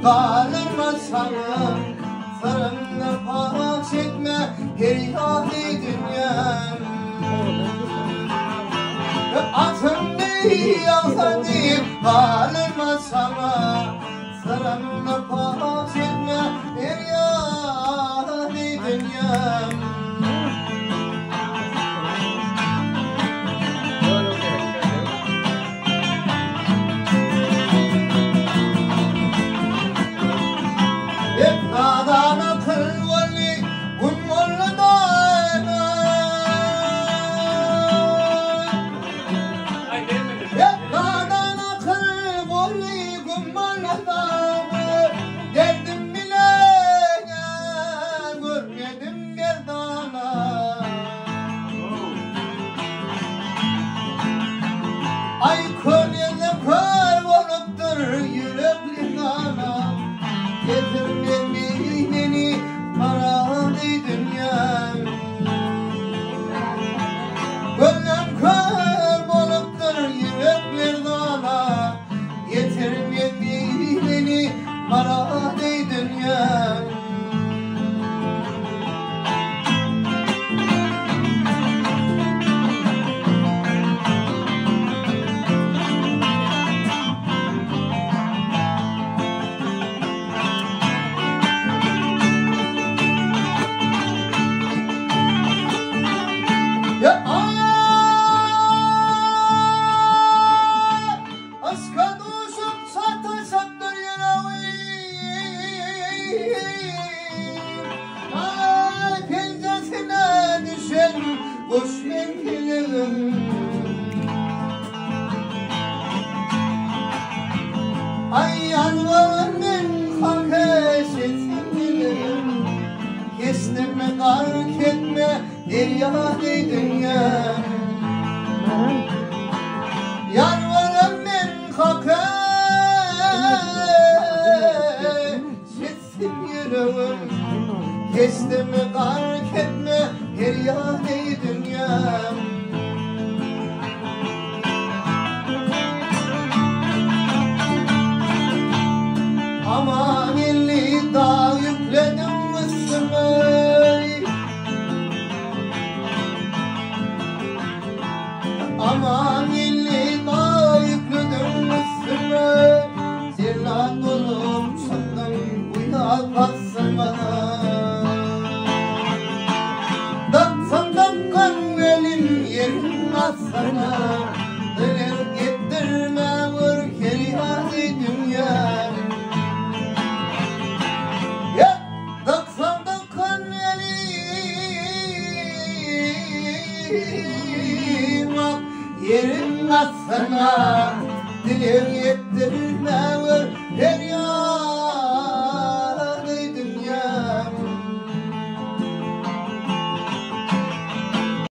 Kalırma sana sarımla paç etme Geriyahi dünyam Atım değil yalsa deyip kalırma sana sarımla paç etme Geriyahi dünyam Ay kolyede kör olupdur yürekli nana Getirme mihneni maradı dünyam Gönlüm kör olupdur yürekli nana Getirme mihneni maradı dünyam Boş beklerim Ay yalvarırım ben hak eşitlirim Kestirme gark etme deryade dünya Yalvarırım ben hak eşitlirim Kestirme gark etme deryade dünya Aman elli dağ yükledim üstüme Aman elli dağ yükledim üstüme Zirlat olup çattım uyan baksana Sana dönüp gittirme vur kerihâ-i dünya Ya doksan dokun elim bak yerim sana Dilim yettirme vur kerihâ-i